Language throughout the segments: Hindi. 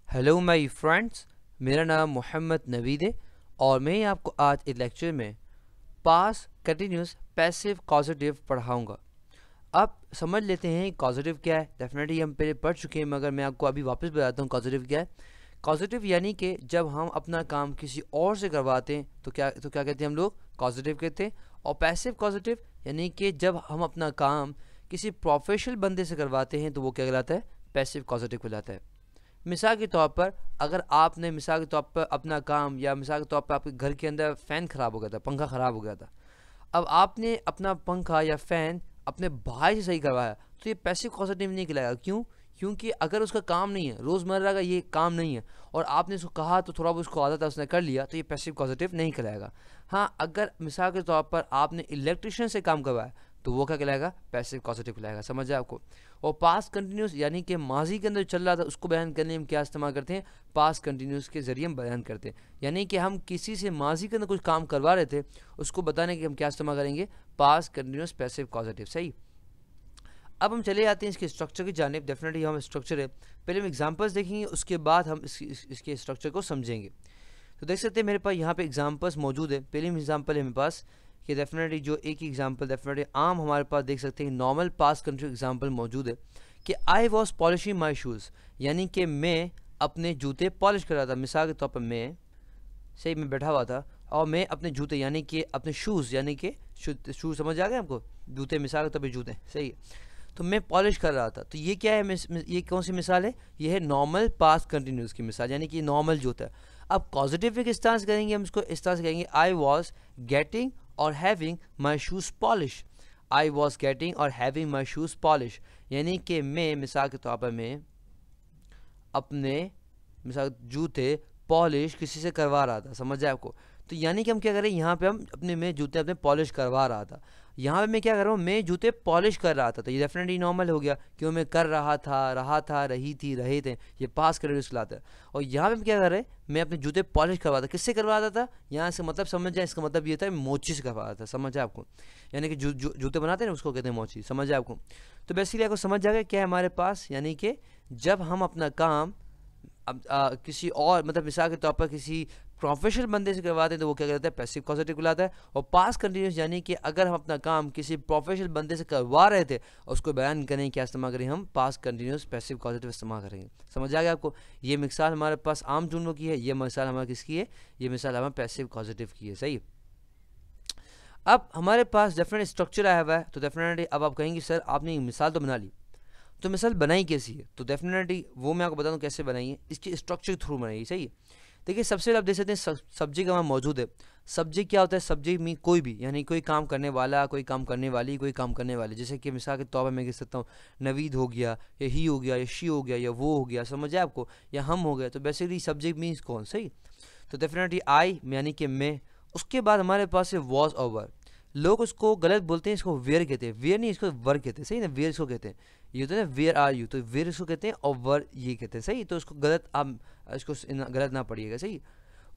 हेलो माय फ्रेंड्स, मेरा नाम मोहम्मद नवीद है और मैं आपको आज इस लेक्चर में पास्ट कंटिन्यूस पैसिव कॉजेटिव पढ़ाऊंगा। अब समझ लेते हैं कॉजेटिव क्या है। डेफिनेटली हम पहले पढ़ चुके हैं, मगर मैं आपको अभी वापस बताता हूँ कॉजेटिव क्या है। कॉजेटिव यानी कि जब हम अपना काम किसी और से करवाते हैं तो क्या कहते हैं हम लोग, कॉजेटिव कहते हैं। और पैसिव कॉजेटिव यानी कि जब हम अपना काम किसी प्रोफेशनल बंदे से करवाते हैं तो वो क्या कहलाता है, पैसिव कॉजेटिव कहलाता है। मिसाल के तौर पर अगर आपने मिसाल के तौर पर अपना काम, या मिसाल के तौर पर आपके घर के अंदर फ़ैन ख़राब हो गया था, पंखा ख़राब हो गया था, अब आपने अपना पंखा या फ़ैन अपने भाई से सही करवाया तो ये पैसिव कॉजेटिव नहीं कहलाएगा। क्यों? क्योंकि अगर उसका काम नहीं है, रोज़मर्रा का ये काम नहीं है, और आपने उसको कहा तो थोड़ा बहुत उसको आदत है, उसने कर लिया, तो ये पैसिव कॉजेटिव नहीं कहलाएगा। हाँ, अगर मिसाल के तौर पर आपने इलेक्ट्रिशियन से काम करवाया तो वो क्या कहलाएगा, पैसिव कॉजेटिव कहलाएगा। समझ आए आपको। और पास्ट कंटिन्यूस यानी कि माजी के अंदर चल रहा था उसको बयान करने में हम क्या इस्तेमाल करते हैं, पास्ट कंटिन्यूस के जरिए हम बयान करते हैं। यानी कि हम किसी से माजी के अंदर कुछ काम करवा रहे थे, उसको बताने के हम क्या इस्तेमाल करेंगे, पास्ट कंटिन्यूस पैसिव कॉजेटिव। सही। अब हम चले जाते हैं इसके स्ट्रक्चर की जानिब। डेफिनेटली हम स्ट्रक्चर है, पहले हम एग्जांपल्स देखेंगे, उसके बाद हम इसके स्ट्रक्चर को समझेंगे। तो देख सकते हैं मेरे पास यहाँ पे एग्जांपल्स मौजूद है। पहली एग्जांपल है मेरे पास कि डेफिनेटली जो एक एग्जांपल डेफिनेटली आम हमारे पास देख सकते हैं नॉर्मल पास्ट कंटिन्यूस एग्जांपल मौजूद है कि I was polishing my shoes, यानी कि मैं अपने जूते पॉलिश कर रहा था। मिसाल के तौर पर मैं बैठा हुआ था और मैं अपने जूते यानी कि अपने शूज़ यानी कि शूज़ समझ आ गए आपको, जूते मिसाल के तौर पर जूते, सही है। तो मैं पॉलिश कर रहा था, तो ये क्या है, ये कौन सी मिसाल है, ये है नॉर्मल पास्ट कंटिन्यूस की मिसाल, यानी कि नॉर्मल जो होता है। अब पॉजिटिव किस तरह से करेंगे, हम इसको इस तरह से कहेंगे, आई वॉज गेटिंग और having my shoes polish. I was getting और हैविंग माई शूज़ पॉलिश, यानी कि मैं मिसाल के तौर पर मैं अपने मिसाल जूते पॉलिश किसी से करवा रहा था। समझ आए आपको। तो यानी कि हम क्या करें, यहाँ पे हम मैं जूते अपने पॉलिश करवा रहा था, यहाँ पे मैं क्या कर रहा हूँ, मैं जूते पॉलिश कर रहा था। तो ये डेफिनेटली नॉर्मल हो गया, क्यों, मैं कर रहा था, रही थी, रहे थे, ये पास कंटिन्यूस कहलाता है। और यहाँ पे हम क्या कर रहे हैं, मैं अपने जूते पॉलिश करवा था। किससे करवाता था, यहाँ से मतलब समझ जाए, इसका मतलब ये था मोची से करवा था। समझ आए आपको। यानी कि जूते बनाते हैं ना, उसको कहते हैं मोची। समझ आए आपको। तो बेसिकली आपको समझ जाएगा क्या है हमारे पास, यानी कि जब हम अपना काम अब किसी और मतलब मिसाल के तौर पर किसी प्रोफेशनल बंदे से करवाते हैं तो वो क्या कहता है, पैसिव कॉजेटिव कहलाता है। और पास्ट कंटिन्यूस यानी कि अगर हम अपना काम किसी प्रोफेशनल बंदे से करवा रहे थे और उसको बयान करें, क्या इस्तेमाल करें, हम पास्ट कंटिन्यूस पैसिव कॉजेटिव इस्तेमाल करेंगे। समझ आ गया आपको। ये मिसाल हमारे पास आम जुमलों की है, ये मिसाल हमारे किसकी है, ये मिसाल हमारे पैसिव कॉजेटिव की है। सही। अब हमारे पास डेफिनेट स्ट्रक्चर आया हुआ है, तो डेफिनेटली अब आप कहेंगे सर आपने मिसाल तो बना ली, तो मिसाल बनाई कैसी है, तो डेफिनेटली वो मैं आपको बता दूं कैसे बनाई है, इसके स्ट्रक्चर के थ्रू बनाई है। सही है। देखिए सबसे पहले आप देख सकते हैं सब्जेक्ट हमारा मौजूद है। सब्जेक्ट क्या होता है, सब्जेक्ट में कोई भी, यानी कोई काम करने वाला, कोई काम करने वाली, कोई काम करने वाले। जैसे कि मिसाल के तौर पर मैं कह सकता हूँ नवीद हो गया, या ही हो गया, या शी हो गया, या वो हो गया, समझ आए आपको, या हम हो गए। तो बेसिकली सब्जेक्ट मीन्स कौन। सही। तो डेफिनेटली आई यानी कि मैं। उसके बाद हमारे पास है वॉज और वर। लोग उसको गलत बोलते हैं, इसको वेयर कहते हैं, वेयर नहीं, इसको वर कहते हैं। सही ना, वेयर इसको कहते हैं। ये होता है ना वेयर आर यू, तो वेयर इसको कहते हैं और वर ये कहते हैं। सही। तो उसको गलत आप इसको गलत ना पढ़िएगा। सही।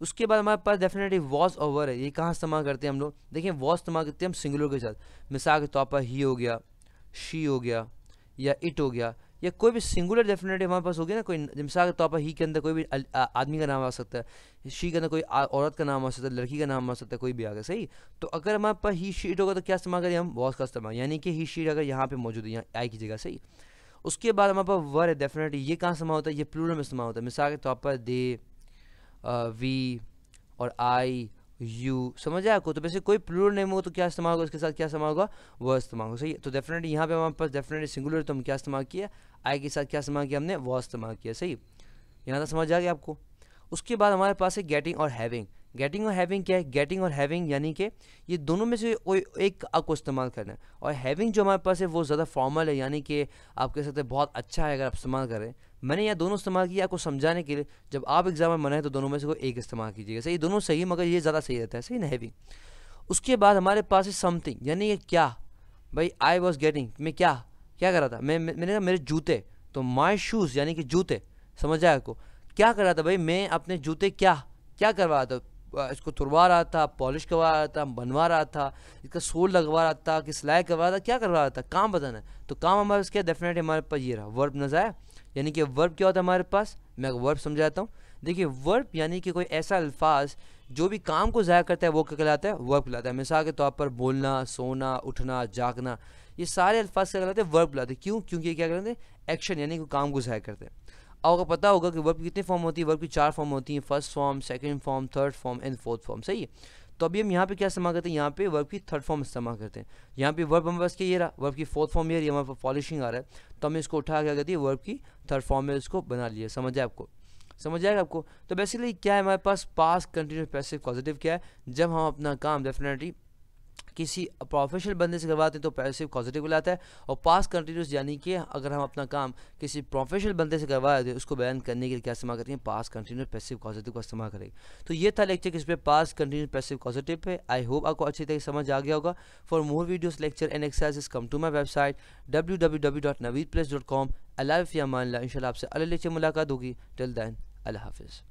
उसके बाद हमारे पास डेफिनेटली वॉज और वर है। ये कहाँ इस्तेमाल करते हैं हम लोग, देखिए वॉज इस्तेमाल करते हैं हम सिंगुलर के साथ। मिसाल के तौर पर ही हो गया, शी हो गया, या इट हो गया, या कोई भी सिंगुलर डेफिनेटली हमारे पास हो गया ना। कोई मिसाल के तौर पर ही के अंदर कोई भी आदमी का नाम आ सकता है, शी के अंदर कोई औरत का नाम आ सकता है, लड़की का नाम आ सकता है, कोई भी आ गया। सही। तो अगर हमारे पास ही शी इट होगा तो क्या इस्तेमाल करें हम, वॉज का इस्तेमाल, यानी कि ही शी अगर यहाँ पे मौजूद है, यहाँ आई की जगह। सही। उसके बाद हमारे पास वर है। डेफिनेटली ये कहाँ इस्तेमाल होता है, ये प्लूरल में इस्तेमाल होता है। मिसाल के तौर पर दे, वी और आई, यू, समझ आया आपको। तो वैसे कोई प्लूरल नेम हो तो क्या इस्तेमाल होगा, उसके साथ क्या इस्तेमाल होगा, वह इस्तेमाल होगा। सही है। तो डेफिनेटली यहाँ पे हमारे पास डेफिनेटली सिंगुलर, तो हम क्या इस्तेमाल किया, आई के साथ क्या इस्तेमाल किया हमने, वह इस्तेमाल किया। सही। यहाँ तक समझ आ गया आपको। उसके बाद हमारे पास है गेटिंग और हैविंग। गेटिंग और हैविंग क्या है, गेटिंग और हैविंग यानी कि ये दोनों में से कोई एक आपको इस्तेमाल करना है। और हैविंग जो हमारे पास है वो ज़्यादा फॉर्मल है, यानी कि आप कह सकते हैं बहुत अच्छा है अगर आप इस्तेमाल करें। मैंने यहाँ दोनों इस्तेमाल किया आपको समझाने के लिए, जब आप एग्जाम में बनाए तो दोनों में से कोई एक इस्तेमाल कीजिएगा। सही। दोनों सही है मगर ये ज़्यादा सही रहता है। सही ना, हैविंग। उसके बाद हमारे पास है समथिंग, यानी कि क्या। भाई आई वॉज गेटिंग, मैं क्या क्या कर रहा था, मैंने कहा मेरे जूते, तो माई शूज़ यानी कि जूते। समझ आया आपको। क्या कर रहा था भाई, मैं अपने जूते क्या क्या करवा रहा था, इसको तुड़वा रहा था, पॉलिश करवा रहा था, बनवा रहा था, इसका सोल लगवा रहा था, कि सिलाई करवा रहा था, क्या करवा रहा था, काम बताना है। तो काम हमारे पास क्या, डेफिनेटली हमारे पास ये रहा वर्ब नजर आया। यानी कि वर्ब क्या होता है हमारे पास, मैं वर्ब समझाता हूँ। देखिए वर्ब यानी कि कोई ऐसा अल्फाज जो भी काम को ज़ाहिर करता है वो क्या कहलाता है, वर्ब कहलाता है। मिसाल के तौर पर बोलना, सोना, उठना, जागना, ये सारे अल्फाज क्या कहलाते हैं, वर्ब कहलाते हैं। क्यों? क्योंकि ये क्या कहलाते हैं, एक्शन यानी कि काम को ज़ाहिर करते हैं। आपको पता होगा कि वर्ब की कितनी फॉर्म होती है, वर्ब की 4 फॉर्म होती हैं, first form, second form, third form and fourth form, सही है। तो अभी हम यहाँ पे क्या इस्तेमाल करते हैं, यहाँ पे वर्ब की थर्ड फॉर्म इस्तेमाल करते हैं। यहाँ पे वर्ब हमारे पास क्या ये रहा, वर्ब की फोर्थ फॉर्म ये रही, हमारे पास पॉलिशिंग आ रहा है, तो हमें इसको उठा क्या करती है, वर्ब की थर्ड फॉर्म में इसको बना लिया। समझ आए आपको, समझ आएगा आपको। तो बेसिकली क्या है हमारे पास, पास्ट कंटिन्यूस पैसिव पॉजिटिव क्या है, जब हम अपना काम डेफिनेटली किसी प्रोफेशनल बंदे से करवाते हैं तो पैसिव पॉजिटिव कहलाता है। और पास्ट कंटिन्यूस यानी कि अगर हम अपना काम किसी प्रोफेशनल बंदे से करवाए थे उसको बयान करने के लिए क्या इस्तेमाल करते हैं, पास्ट कंटिन्यूस पैसिव पॉजिटिव का इस्तेमाल करेंगे। तो ये था लेक्चर किस पे, past continuous passive positive pay. I hope आपको अच्छी तरह समझ आ गया होगा। For more videos, lecture and exercises come to my website www.naveedplace.com। अल्लाह हाफ़िज़, इंशाल्लाह आपसे अगले लेक्चर मुलाकात होगी। टिल देन अल्लाह हाफ़िज़।